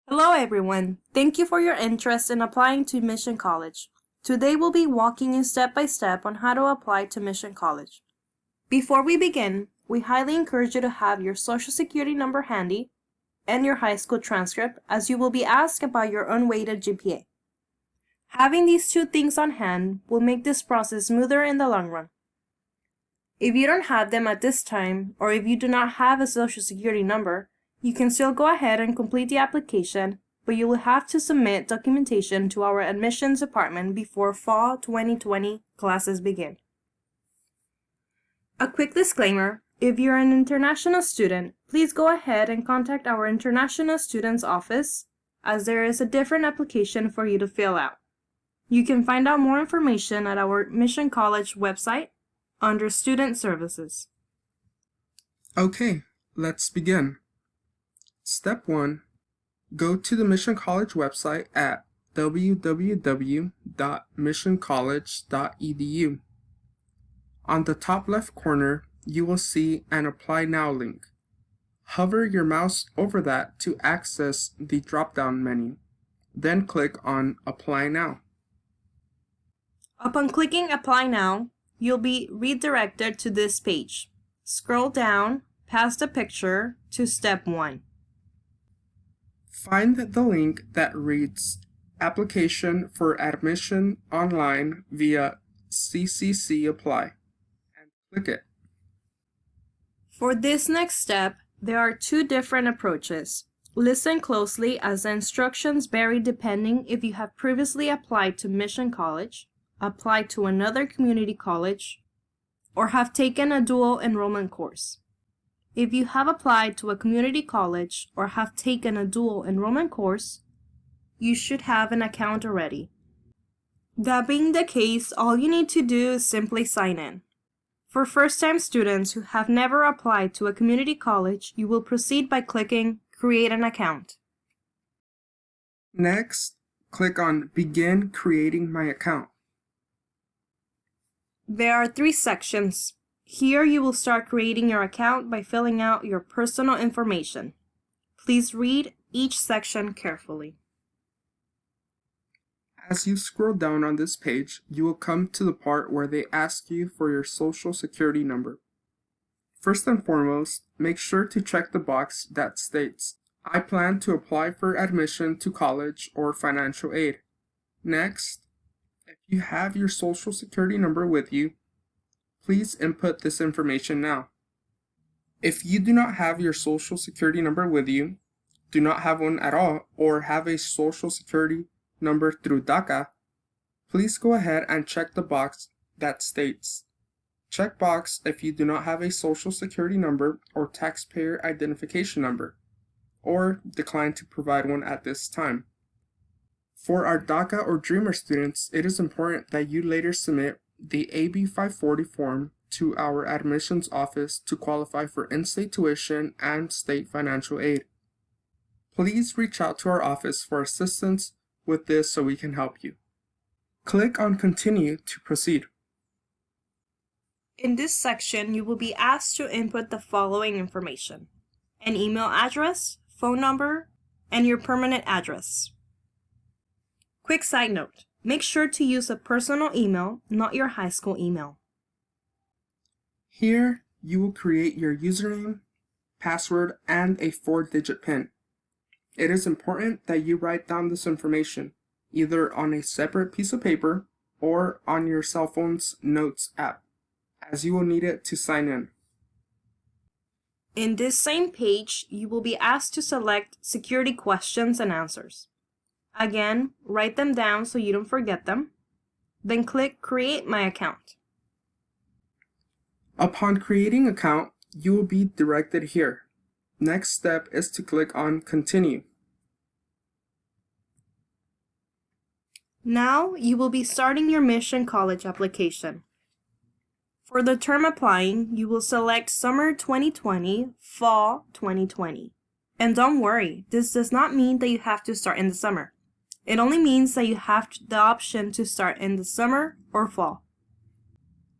Hello everyone, thank you for your interest in applying to Mission College. Today we'll be walking you step by step on how to apply to Mission College. Before we begin, we highly encourage you to have your social security number handy and your high school transcript, as you will be asked about your unweighted GPA. Having these two things on hand will make this process smoother in the long run. If you don't have them at this time, or if you do not have a social security number, you can still go ahead and complete the application, but you will have to submit documentation to our admissions department before fall 2020 classes begin. A quick disclaimer, if you're an international student, please go ahead and contact our International Students Office, as there is a different application for you to fill out. You can find out more information at our Mission College website under Student Services. Okay, let's begin. Step 1. Go to the Mission College website at www.missioncollege.edu. On the top left corner, you will see an Apply Now link. Hover your mouse over that to access the drop-down menu. Then click on Apply Now. Upon clicking Apply Now, you'll be redirected to this page. Scroll down past the picture to Step 1. Find the link that reads Application for Admission Online via CCC Apply and click it. For this next step, there are two different approaches. Listen closely, as the instructions vary depending if you have previously applied to Mission College, applied to another community college, or have taken a dual enrollment course. If you have applied to a community college or have taken a dual enrollment course, you should have an account already. That being the case, all you need to do is simply sign in. For first-time students who have never applied to a community college, you will proceed by clicking Create an Account. Next, click on Begin Creating My Account. There are 3 sections. Here you will start creating your account by filling out your personal information. Please read each section carefully. As you scroll down on this page, you will come to the part where they ask you for your social security number. First and foremost, make sure to check the box that states, I plan to apply for admission to college or financial aid. Next, if you have your social security number with you, please input this information now. If you do not have your social security number with you, do not have one at all, or have a social security number through DACA, please go ahead and check the box that states, check box if you do not have a social security number or taxpayer identification number, or decline to provide one at this time. For our DACA or Dreamer students, it is important that you later submit the AB 540 form to our admissions office to qualify for in-state tuition and state financial aid. Please reach out to our office for assistance with this so we can help you. Click on Continue to proceed. In this section, you will be asked to input the following information: an email address, phone number, and your permanent address. Quick side note, make sure to use a personal email, not your high school email. Here, you will create your username, password, and a 4-digit PIN. It is important that you write down this information, either on a separate piece of paper or on your cell phone's Notes app, as you will need it to sign in. In this same page, you will be asked to select security questions and answers. Again, write them down so you don't forget them. Then click Create My Account. Upon creating an account, you will be directed here. Next step is to click on Continue. Now you will be starting your Mission College application. For the term applying, you will select Summer 2020, Fall 2020. And don't worry, this does not mean that you have to start in the summer. It only means that you have the option to start in the summer or fall.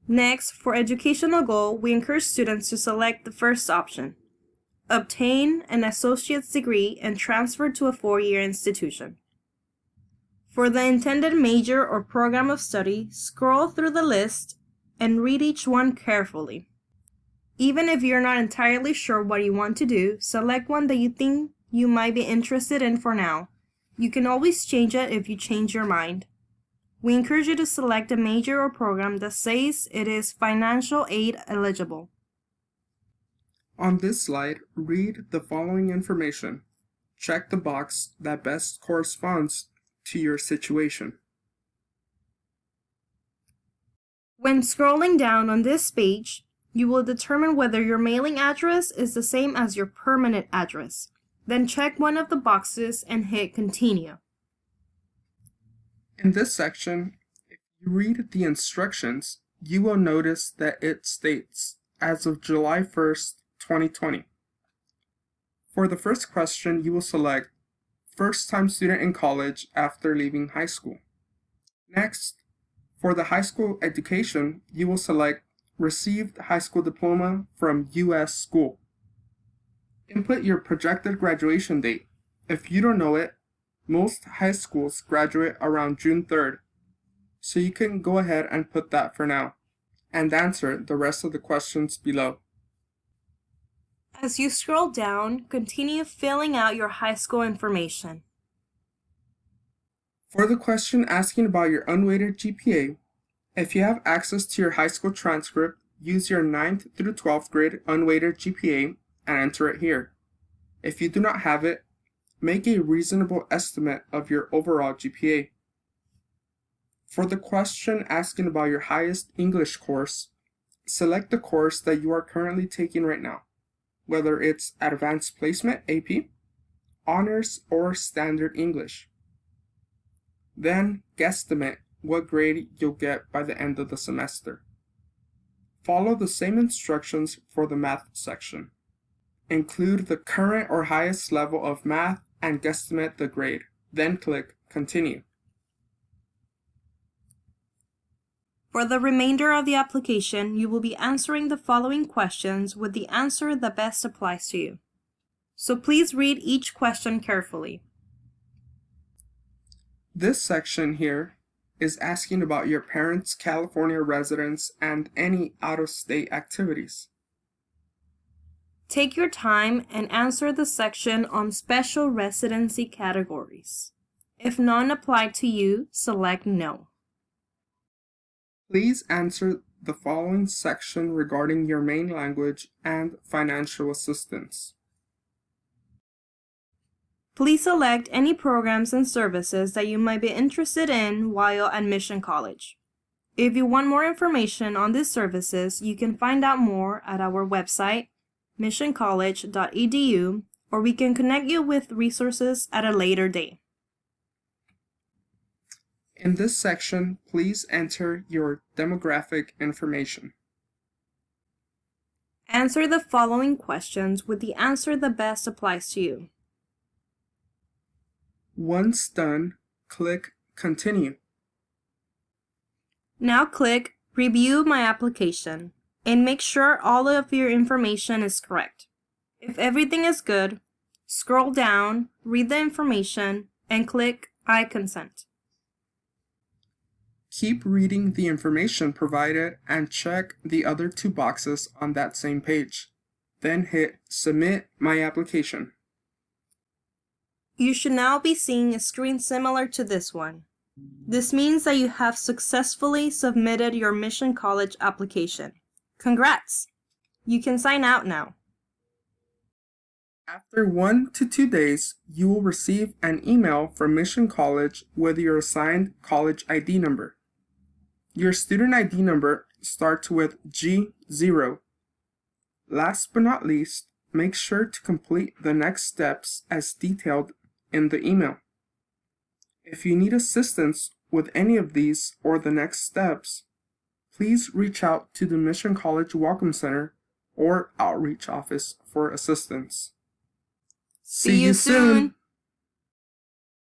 Next, for educational goal, we encourage students to select the first option. obtain an associate's degree, and transfer to a four-year institution. For the intended major or program of study, scroll through the list and read each one carefully. Even if you're not entirely sure what you want to do, select one that you think you might be interested in for now. You can always change it if you change your mind. We encourage you to select a major or program that says it is financial aid eligible. On this slide, read the following information. Check the box that best corresponds to your situation. When scrolling down on this page, you will determine whether your mailing address is the same as your permanent address. Then check one of the boxes and hit Continue. In this section, if you read the instructions, you will notice that it states, as of July 1st, 2020. For the first question, you will select first-time student in college after leaving high school. Next, for the high school education, you will select received high school diploma from U.S. school. Input your projected graduation date. If you don't know it, most high schools graduate around June 3rd, so you can go ahead and put that for now, and answer the rest of the questions below. As you scroll down, continue filling out your high school information. For the question asking about your unweighted GPA, if you have access to your high school transcript, use your 9th through 12th grade unweighted GPA and enter it here. If you do not have it, make a reasonable estimate of your overall GPA. For the question asking about your highest English course, select the course that you are currently taking right now, whether it's Advanced Placement AP, Honors, or Standard English. Then guesstimate what grade you'll get by the end of the semester. Follow the same instructions for the math section. Include the current or highest level of math and guesstimate the grade. Then click Continue. For the remainder of the application, you will be answering the following questions with the answer that best applies to you. So please read each question carefully. This section here is asking about your parents' California residence and any out-of-state activities. Take your time and answer the section on special residency categories. If none apply to you, select No. Please answer the following section regarding your main language and financial assistance. Please select any programs and services that you might be interested in while at Mission College. If you want more information on these services, you can find out more at our website, missioncollege.edu, or we can connect you with resources at a later date. In this section, please enter your demographic information. Answer the following questions with the answer that best applies to you. Once done, click Continue. Now click Review My Application and make sure all of your information is correct. If everything is good, scroll down, read the information, and click I consent. Keep reading the information provided and check the other two boxes on that same page. Then hit Submit My Application. You should now be seeing a screen similar to this one. This means that you have successfully submitted your Mission College application. Congrats! You can sign out now. After 1 to 2 days, you will receive an email from Mission College with your assigned college ID number. Your student ID number starts with G0. Last but not least, make sure to complete the next steps as detailed in the email. If you need assistance with any of these or the next steps, please reach out to the Mission College Welcome Center or Outreach Office for assistance. See you soon!